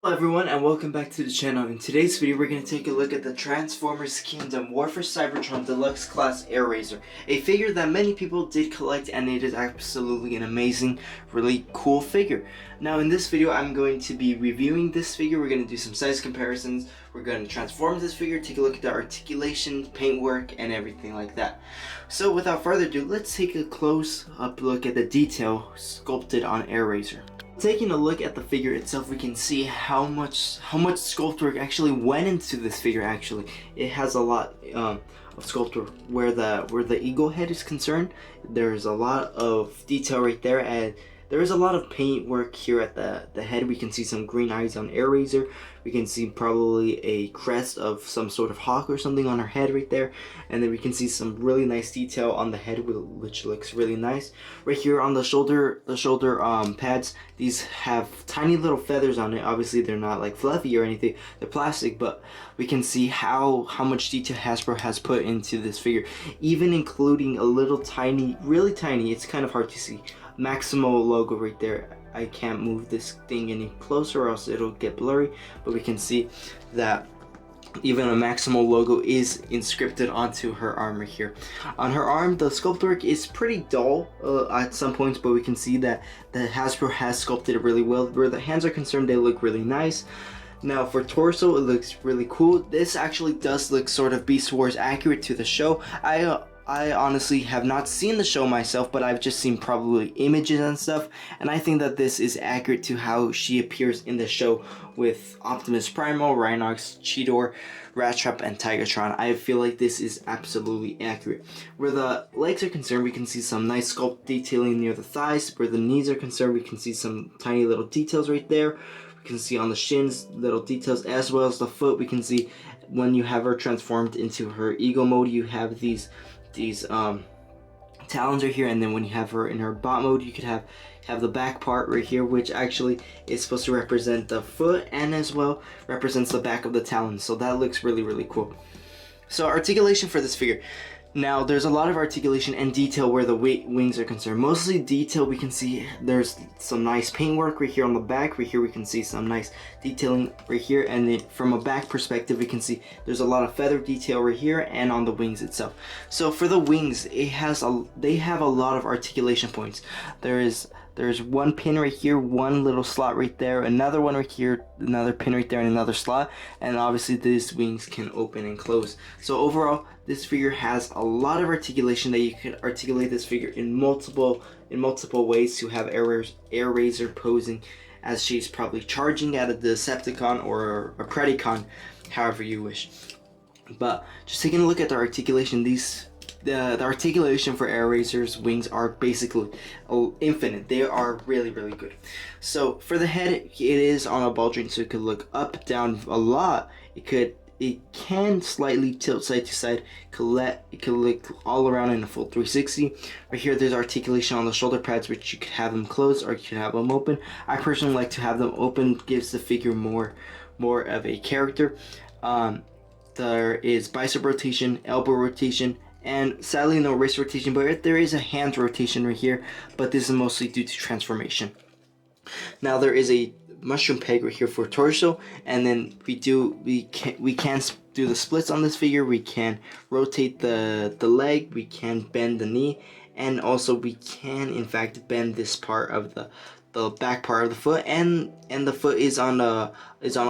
Hello everyone and welcome back to the channel. In today's video we're going to take a look at the Transformers Kingdom War for Cybertron Deluxe Class Airazor, a figure that many people did collect, and it is absolutely an amazing, really cool figure. Now in this video I'm going to be reviewing this figure. We're going to do some size comparisons, we're going to transform this figure, take a look at the articulation, paintwork, and everything like that. So without further ado, let's take a close up look at the detail sculpted on Airazor. Taking a look at the figure itself, we can see how much sculpt work actually went into this figure. Actually, it has a lot of sculpt work where the eagle head is concerned. There's a lot of detail right there, and there is a lot of paint work here at the head. We can see some green eyes on Airazor. We can see probably a crest of some sort of hawk or something on her head right there. And then we can see some really nice detail on the head, which looks really nice. Right here on the shoulder pads, these have tiny little feathers on it. Obviously they're not like fluffy or anything, they're plastic, but we can see how much detail Hasbro has put into this figure, even including a little tiny, really tiny, it's kind of hard to see, Maximo logo right there. I can't move this thing any closer or else it'll get blurry, but we can see that even a Maximo logo is inscripted onto her arm right here. On her arm, the sculpt work is pretty dull at some points, but we can see that the Hasbro has sculpted it really well. Where the hands are concerned, they look really nice. Now for torso, it looks really cool. This actually does look sort of Beast Wars accurate to the show. I honestly have not seen the show myself, but I've just seen probably images and stuff, and I think that this is accurate to how she appears in the show with Optimus Primal, Rhinox, Cheetor, Rattrap, and Tigatron. I feel like this is absolutely accurate. Where the legs are concerned, we can see some nice sculpt detailing near the thighs. Where the knees are concerned, we can see some tiny little details right there. We can see on the shins little details, as well as the foot. We can see when you have her transformed into her eagle mode, you have these talons right here, and then when you have her in her bot mode, you could have the back part right here, which actually is supposed to represent the foot and as well represents the back of the talons. So that looks really cool. So articulation for this figure. Now there's a lot of articulation and detail where the wings are concerned. Mostly detail, we can see there's some nice paintwork right here on the back. Right here we can see some nice detailing right here, and then from a back perspective we can see there's a lot of feather detail right here and on the wings itself. So for the wings, they have a lot of articulation points. There's one pin right here, one little slot right there, another one right here, another pin right there, and another slot, and obviously these wings can open and close. So overall, this figure has a lot of articulation that you could articulate this figure in multiple ways to have Airazor posing as she's probably charging at a Decepticon or a Predacon, however you wish. But just taking a look at the articulation, the articulation for Airazor's wings are basically infinite. They are really good. So for the head, it is on a ball joint, so it could look up, down a lot. It can slightly tilt side to side. It could look all around in a full 360. Right here, there's articulation on the shoulder pads, which you could have them closed or you could have them open. I personally like to have them open. Gives the figure more of a character. There is bicep rotation, elbow rotation, and sadly no wrist rotation, but there is a hand rotation right here, but this is mostly due to transformation. Now there is a mushroom peg right here for torso, and then we can do the splits on this figure. We can rotate the leg, we can bend the knee, and also we can in fact bend this part of the back part of the foot, and the foot is on a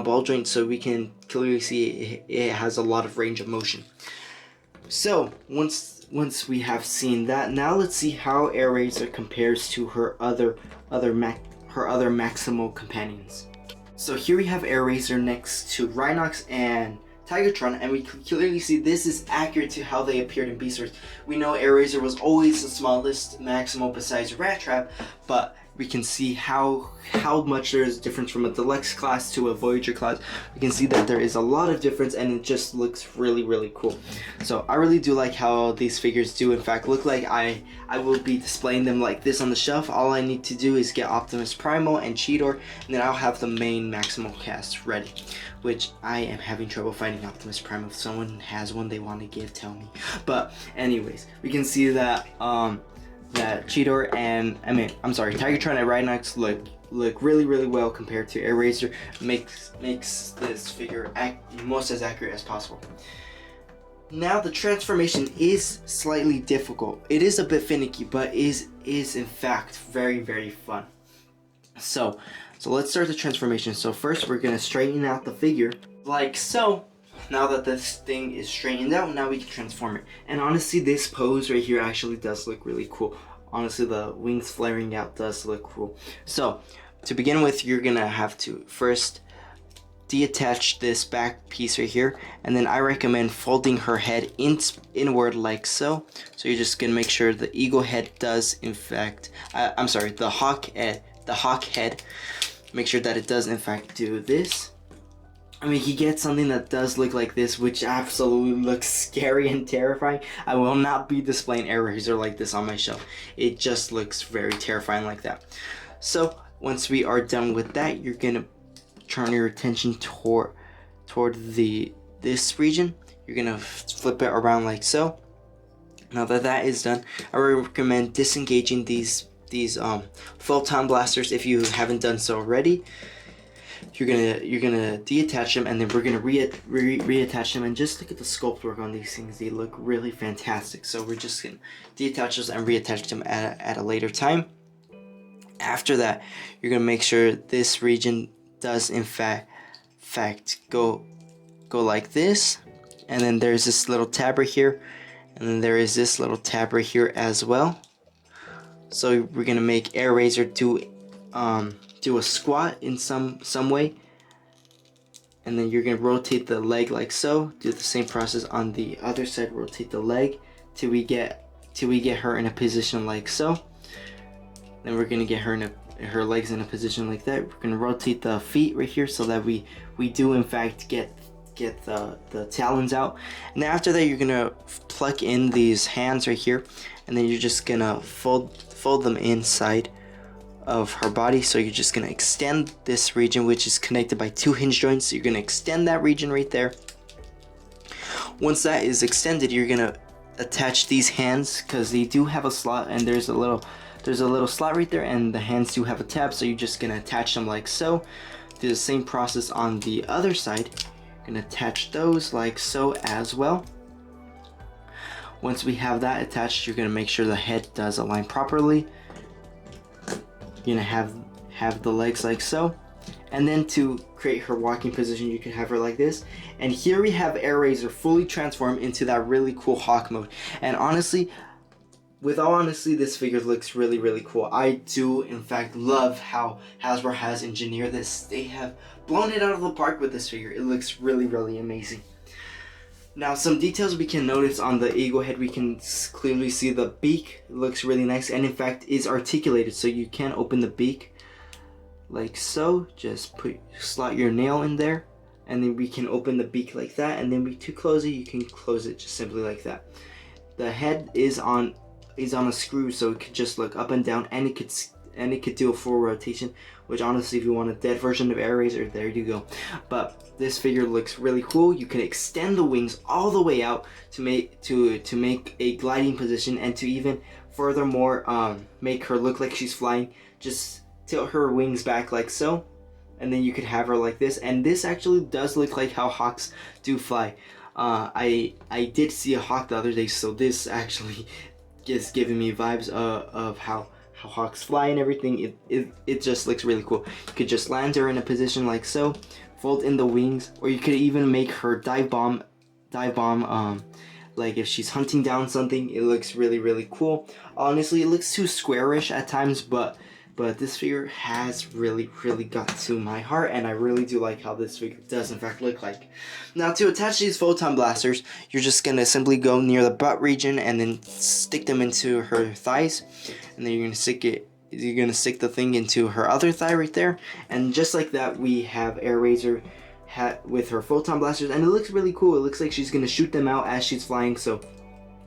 ball joint, so we can clearly see it has a lot of range of motion. So once we have seen that, now let's see how Airazor compares to her other Maximo companions. So here we have Airazor next to Rhinox and Tigatron, and we can clearly see this is accurate to how they appeared in Beast Wars. We know Airazor was always the smallest Maximo besides Rattrap, but we can see how much there is difference from a Deluxe class to a Voyager class. We can see that there is a lot of difference, and it just looks really cool. So I really do like how these figures do in fact look like. I will be displaying them like this on the shelf. All I need to do is get Optimus Primal and Cheetor, and then I'll have the main Maximo cast ready, which I am having trouble finding Optimus Primal. If someone has one they want to give, tell me. But anyways, we can see that Cheetor and Tigatron and Rhinox look look really well compared to Airazor. Makes this figure most as accurate as possible. Now the transformation is slightly difficult. It is a bit finicky, but is in fact very fun. So let's start the transformation. So first we're gonna straighten out the figure like so. Now that this thing is straightened out, now we can transform it. And honestly, this pose right here actually does look really cool. Honestly, the wings flaring out does look cool. So to begin with, you're gonna have to first detach this back piece right here, and then I recommend folding her head inward like so. So you're just gonna make sure the eagle head does in fact, I'm sorry, the hawk head, make sure that it does in fact do this. I mean, he gets something that does look like this, which absolutely looks scary and terrifying. I will not be displaying Airazor like this on my shelf. It just looks very terrifying like that. So once we are done with that, you're gonna turn your attention toward this region. You're gonna flip it around like so. Now that is done, I recommend disengaging these photon blasters if you haven't done so already. You're gonna detach them, and then we're gonna reattach them. And just look at the sculpt work on these things; they look really fantastic. So we're just gonna detach those and reattach them at a later time. After that, you're gonna make sure this region does in fact go like this, and then there's this little tab right here, and then there is this little tab right here as well. So we're gonna make Airazor do a squat in some way, and then you're gonna rotate the leg like so. Do the same process on the other side. Rotate the leg till we get her in a position like so. Then we're gonna get her legs in a position like that. We're gonna rotate the feet right here so that we do in fact get the talons out. And then after that, you're gonna pluck in these hands right here, and then you're just gonna fold them inside of her body. So you're just gonna extend this region, which is connected by 2 hinge joints. So you're gonna extend that region right there. Once that is extended, you're gonna attach these hands, because they do have a slot, and there's a little slot right there, and the hands do have a tab. So you're just gonna attach them like so. Do the same process on the other side. You're gonna attach those like so as well. Once we have that attached, you're gonna make sure the head does align properly. You're gonna have the legs like so, and then to create her walking position, you can have her like this. And here we have Airazor fully transformed into that really cool hawk mode. And honestly, with all honesty, this figure looks really cool. I do in fact love how Hasbro has engineered this. They have blown it out of the park with this figure. It looks really amazing. Now, some details we can notice on the eagle head. We can clearly see the beak. It looks really nice, and in fact is articulated, so you can open the beak like so. Just slot your nail in there, and then we can open the beak like that. And then to close it, you can close it just simply like that. The head is on a screw, so it could just look up and down, and it could do a full rotation, which honestly, if you want a dead version of Airazor, there you go. But this figure looks really cool. You can extend the wings all the way out to make a gliding position, and to even furthermore make her look like she's flying. Just tilt her wings back like so, and then you could have her like this. And this actually does look like how hawks do fly. I did see a hawk the other day, so this actually is giving me vibes of how hawks fly and everything. It just looks really cool. You could just land her in a position like so, fold in the wings, or you could even make her dive bomb like if she's hunting down something. It looks really cool. Honestly, it looks too squarish at times, but this figure has really got to my heart, and I really do like how this figure does in fact look like. Now, to attach these photon blasters, you're just gonna simply go near the butt region and then stick them into her thighs, and then you're gonna stick the thing into her other thigh right there. And just like that, we have Airazor with her photon blasters, and it looks really cool. It looks like she's gonna shoot them out as she's flying, so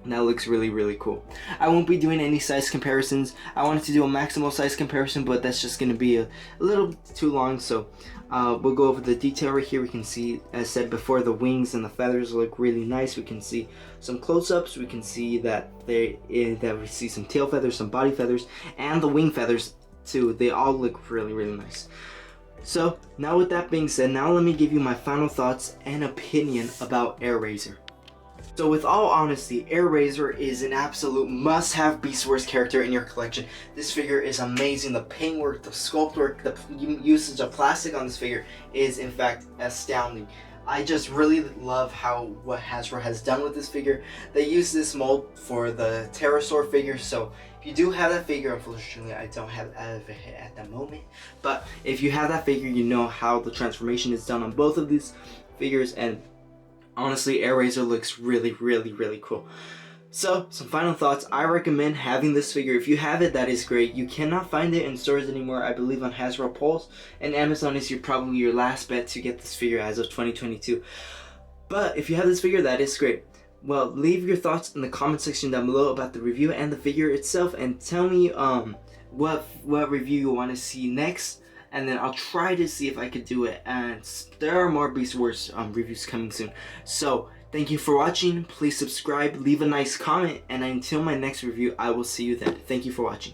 that looks really cool. I won't be doing any size comparisons. I wanted to do a maximal size comparison, but that's just going to be a little too long, so we'll go over the detail right here. We can see, as said before, the wings and the feathers look really nice. We can see some close-ups. We can see that we see some tail feathers, some body feathers, and the wing feathers too. They all look really, really nice. So now with that being said, now let me give you my final thoughts and opinion about Airazor. So with all honesty, Airazor is an absolute must-have Beast Wars character in your collection. This figure is amazing. The paintwork, the sculpt work, the usage of plastic on this figure is in fact astounding. I just really love what Hasbro has done with this figure. They use this mold for the Airazor figure, so if you do have that figure, unfortunately I don't have it at the moment, but if you have that figure, you know how the transformation is done on both of these figures, and honestly, Airazor looks really, really, really cool. So, some final thoughts. I recommend having this figure. If you have it, that is great. You cannot find it in stores anymore, I believe on Hasbro Pulse, and Amazon is probably your last bet to get this figure as of 2022. But if you have this figure, that is great. Well, leave your thoughts in the comment section down below about the review and the figure itself, and tell me what review you want to see next, and then I'll try to see if I could do it. And there are more Beast Wars reviews coming soon. So thank you for watching. Please subscribe, leave a nice comment, and until my next review, I will see you then. Thank you for watching.